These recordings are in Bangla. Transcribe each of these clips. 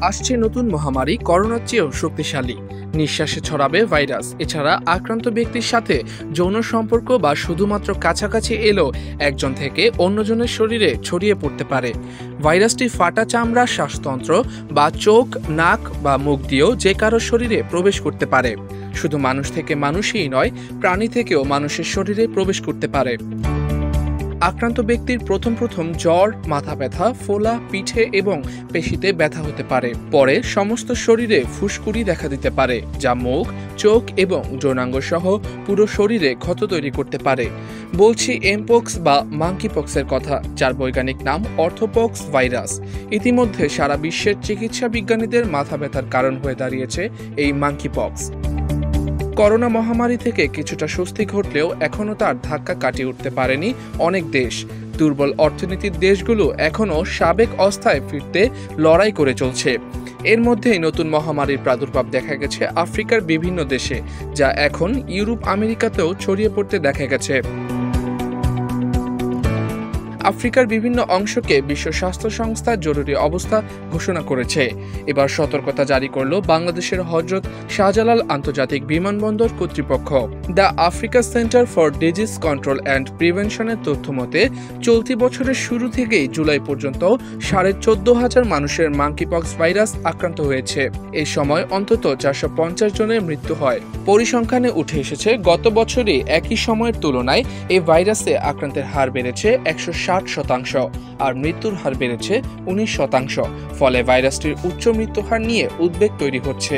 আসছে নতুন মহামারী করোনার চেয়েও শক্তিশালী। নিঃশ্বাসে ছড়াবে ভাইরাস। এছাড়া আক্রান্ত ব্যক্তির সাথে যৌন সম্পর্ক বা শুধুমাত্র কাছাকাছি এলেও একজন থেকে অন্যজনের শরীরে ছড়িয়ে পড়তে পারে। ভাইরাসটি ফাটা চামড়া, শ্বাসতন্ত্র বা চোখ, নাক বা মুখ দিয়েও যে কারো শরীরে প্রবেশ করতে পারে। শুধু মানুষ থেকে মানুষই নয়, প্রাণী থেকেও মানুষের শরীরে প্রবেশ করতে পারে। আক্রান্ত ব্যক্তির প্রথম জ্বর, মাথা ব্যথা, ফোলা, পিঠে এবং পেশিতে ব্যথা হতে পারে। পরে সমস্ত শরীরে ফুসকুড়ি দেখা দিতে পারে, যা মুখ, চোখ এবং যৌনাঙ্গ সহ পুরো শরীরে ক্ষত তৈরি করতে পারে। বলছি এমপক্স বা মাঙ্কিপক্সের কথা, যার বৈজ্ঞানিক নাম অর্থোপক্স ভাইরাস। ইতিমধ্যে সারা বিশ্বের চিকিৎসা বিজ্ঞানীদের মাথা ব্যথার কারণ হয়ে দাঁড়িয়েছে এই মাঙ্কিপক্স। করোনা মহামারী থেকে কিছুটা স্বস্তি ঘটলেও এখনও তার ধাক্কা কাটিয়ে উঠতে পারেনি অনেক দেশ। দুর্বল অর্থনীতির দেশগুলো এখনও সাবেক অবস্থায় ফিরতে লড়াই করে চলছে। এর মধ্যেই নতুন মহামারীর প্রাদুর্ভাব দেখা গেছে আফ্রিকার বিভিন্ন দেশে, যা এখন ইউরোপ, আমেরিকাতেও ছড়িয়ে পড়তে দেখা গেছে। আফ্রিকার বিভিন্ন অংশকে বিশ্ব স্বাস্থ্য সংস্থা জরুরি অবস্থা ঘোষণা করেছে। এবার সতর্কতা জারি করল বাংলাদেশের হযরত শাহজালাল আন্তর্জাতিক বিমানবন্দর কর্তৃপক্ষ। The Africa centre for disease control and প্রিভেনশনের তথ্য মতে চলতি বছরের শুরু থেকেই জুলাই পর্যন্ত 14,500 মানুষের মাঙ্কিপক্স ভাইরাস আক্রান্ত হয়েছে। এই সময় অন্তত 450 জনের মৃত্যু হয়। পরিসংখ্যানে উঠে এসেছে, গত বছরই একই সময়ের তুলনায় এই ভাইরাসে আক্রান্তের হার বেড়েছে 160% আর মৃত্যুর হার বেড়েছে 19%। ফলে ভাইরাসটির উচ্চ মৃত্যুহার নিয়ে উদ্বেগ তৈরি হচ্ছে।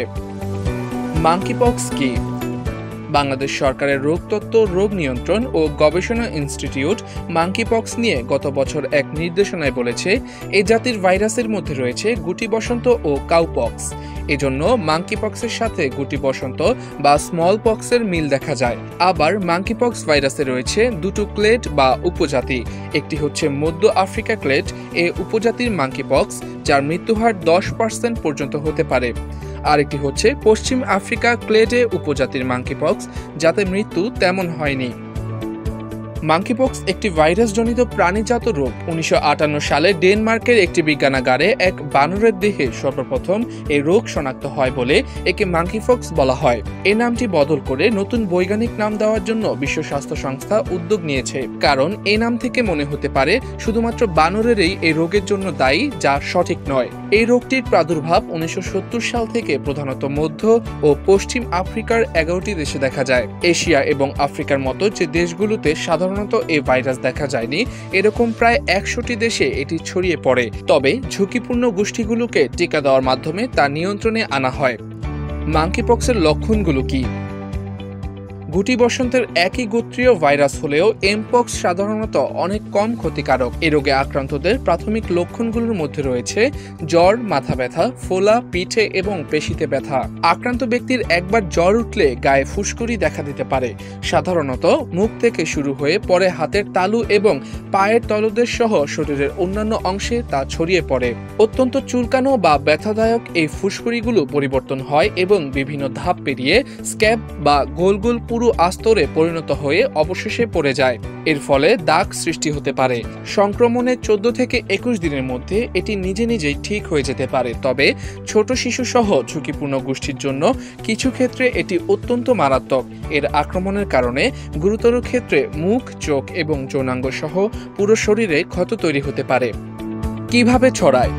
মাঙ্কিপক্স কি? বাংলাদেশ সরকারের রোগতত্ত্ব, রোগ নিয়ন্ত্রণ ও গবেষণা ইনস্টিটিউট মাঙ্কিপক্স নিয়ে গত বছর এক নির্দেশনায় বলেছে, এই জাতির ভাইরাসের মধ্যে রয়েছে গুটি বসন্ত ও কাউপক্স। এজন্য মাঙ্কিপক্সের সাথে গুটি বসন্ত বা স্মল পক্সের মিল দেখা যায়। আবার মাঙ্কিপক্স ভাইরাসে রয়েছে দুটো ক্লেড বা উপজাতি। একটি হচ্ছে মধ্য আফ্রিকা ক্লেড, এ উপজাতির মাঙ্কিপক্স, যার মৃত্যুহার 10% পর্যন্ত হতে পারে। আরেকটি হচ্ছে পশ্চিম আফ্রিকা ক্লেডে উপজাতির মাঙ্কিপক্স, যাতে মৃত্যু তেমন হয়নি। মাঙ্কিপক্স একটি ভাইরাসজনিত প্রাণীজাত রোগ। 1958 সালে ডেনমার্কের একটি বিজ্ঞানাগারে এক বানরের দেহে সর্বপ্রথম এই রোগ শনাক্ত হয় বলে একে মাঙ্কিপক্স বলা হয়। এই নামটি বদল করে নতুন বৈজ্ঞানিক নাম দেওয়ার জন্য বিশ্ব স্বাস্থ্য সংস্থা উদ্যোগ নিয়েছে, কারণ এই নাম থেকে মনে হতে পারে শুধুমাত্র বানরেরই এই রোগের জন্য দায়ী, যা সঠিক নয়। এই রোগটির প্রাদুর্ভাব 1970 সাল থেকে প্রধানত মধ্য ও পশ্চিম আফ্রিকার 11টি দেশে দেখা যায়। এশিয়া এবং আফ্রিকার মতো যে দেশগুলোতে সাধারণত এই ভাইরাস দেখা যায়নি, এরকম প্রায় 100টি দেশে এটি ছড়িয়ে পড়ে। তবে ঝুঁকিপূর্ণ গোষ্ঠীগুলোকে টিকা দেওয়ার মাধ্যমে তা নিয়ন্ত্রণে আনা হয়। মাঙ্কিপক্সের লক্ষণগুলো কি? গুটি বসন্তের একই গোত্রীয় ভাইরাস হলেও এমপক্স সাধারণত অনেক কম ক্ষতিকারক। এ রোগে আক্রান্তদের প্রাথমিক লক্ষণগুলোর মধ্যে রয়েছে জ্বর, মাথা ব্যথা, ফোলা, পিঠে এবং পেশিতে ব্যথা। আক্রান্ত ব্যক্তির একবার জ্বর উঠলে গায়ে ফুসকুড়ি দেখা দিতে পারে। সাধারণত মুখ থেকে শুরু হয়ে পরে হাতের তালু এবং পায়ের তলদেশ সহ শরীরের অন্যান্য অংশে তা ছড়িয়ে পড়ে। অত্যন্ত চুলকানো বা ব্যথাদায়ক এই ফুসকুড়িগুলো পরিবর্তন হয় এবং বিভিন্ন ধাপ পেরিয়ে স্ক্যাব বা গোল গোল পুরু আস্তরে পরিণত হয়ে অবশেষে পড়ে যায়। এর ফলে দাগ সৃষ্টি হতে পারে। সংক্রমণের 14 থেকে 21 দিনের মধ্যে এটি নিজে নিজেই ঠিক হয়ে যেতে পারে। তবে ছোট শিশু সহ ঝুঁকিপূর্ণ গোষ্ঠীর জন্য কিছু ক্ষেত্রে এটি অত্যন্ত মারাত্মক। এর আক্রমণের কারণে গুরুতর ক্ষেত্রে মুখ, চোখ এবং যৌনাঙ্গ সহ পুরো শরীরে ক্ষত তৈরি হতে পারে। কিভাবে ছড়ায়?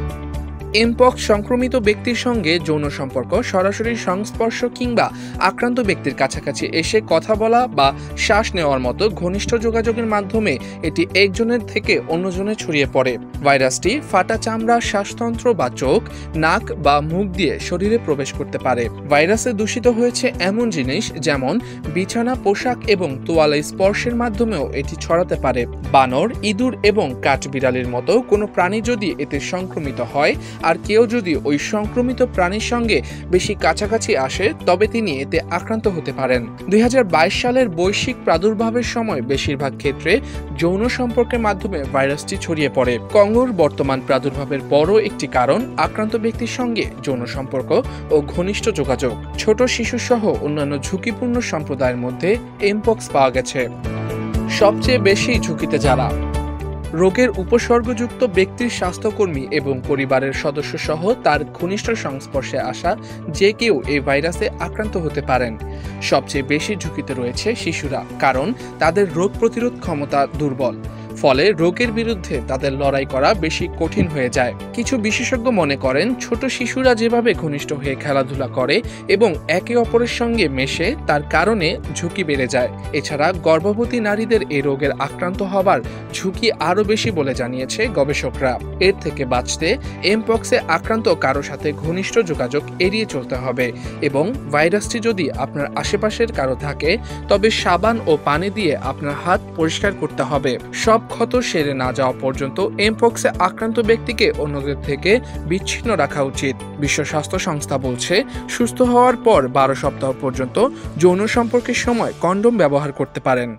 এমপক্স সংক্রমিত ব্যক্তির সঙ্গে যৌন সম্পর্ক, সরাসরি সংস্পর্শ কিংবা আক্রান্ত ব্যক্তির কাছাকাছি এসে কথা বলা বা শ্বাস নেওয়ার মতো ঘনিষ্ঠ যোগাযোগের মাধ্যমে এটি একজনের থেকে অন্যজনে ছড়িয়ে পড়ে। ভাইরাসটি ফাটা চামড়া, শ্বাসতন্ত্র বা চোখ, নাক বা মুখ দিয়ে শরীরে প্রবেশ করতে পারে। ভাইরাসে দূষিত হয়েছে এমন জিনিস যেমন বিছানা, পোশাক এবং তোয়ালে স্পর্শের মাধ্যমেও এটি ছড়াতে পারে। বানর, ইঁদুর এবং কাঠবিড়ালির মতো কোনো প্রাণী যদি এতে সংক্রমিত হয় আর কেউ যদি ওই সংক্রমিত প্রাণীর সঙ্গে বেশি কাছাকাছি আসে, তবে তিনি এতে আক্রান্ত হতে পারেন। 2022 সালের বৈশ্বিক প্রাদুর্ভাবের সময় বেশিরভাগ ক্ষেত্রে যৌন সম্পর্কের মাধ্যমে ভাইরাসটি ছড়িয়ে পড়ে। কঙ্গোর বর্তমান প্রাদুর্ভাবের বড় একটি কারণ আক্রান্ত ব্যক্তির সঙ্গে যৌন সম্পর্ক ও ঘনিষ্ঠ যোগাযোগ। ছোট শিশু সহ অন্যান্য ঝুঁকিপূর্ণ সম্প্রদায়ের মধ্যে এমপক্স পাওয়া গেছে। সবচেয়ে বেশি ঝুঁকিতে যারা? রোগের উপসর্গযুক্ত ব্যক্তির স্বাস্থ্যকর্মী এবং পরিবারের সদস্য সহ তার ঘনিষ্ঠ সংস্পর্শে আসা যে কেউ এই ভাইরাসে আক্রান্ত হতে পারেন। সবচেয়ে বেশি ঝুঁকিতে রয়েছে শিশুরা, কারণ তাদের রোগ প্রতিরোধ ক্ষমতা দুর্বল। ফলে রোগের বিরুদ্ধে তাদের লড়াই করা বেশি কঠিন হয়ে যায়। কিছু বিশেষজ্ঞ মনে করেন, ছোট শিশুরা যেভাবে ঘনিষ্ঠ হয়ে খেলাধুলা করে এবং একে অপরের সঙ্গে মেশে, তার কারণে ঝুঁকি বেড়ে যায়। এছাড়া গর্ভবতী নারীদের এই রোগের আক্রান্ত হবার ঝুঁকি আরও বেশি বলে জানিয়েছে গবেষকরা। এর থেকে বাঁচতে এমপক্সে আক্রান্ত কারো সাথে ঘনিষ্ঠ যোগাযোগ এড়িয়ে চলতে হবে এবং ভাইরাসটি যদি আপনার আশেপাশের কারো থাকে, তবে সাবান ও পানি দিয়ে আপনার হাত পরিষ্কার করতে হবে। সব ক্ষত সেরে না যাওয়া পর্যন্ত এমপক্সে আক্রান্ত ব্যক্তিকে অন্যদের থেকে বিচ্ছিন্ন রাখা উচিত। বিশ্ব স্বাস্থ্য সংস্থা বলছে, সুস্থ হওয়ার পর 12 সপ্তাহ পর্যন্ত যৌন সম্পর্কের সময় কন্ডোম ব্যবহার করতে পারেন।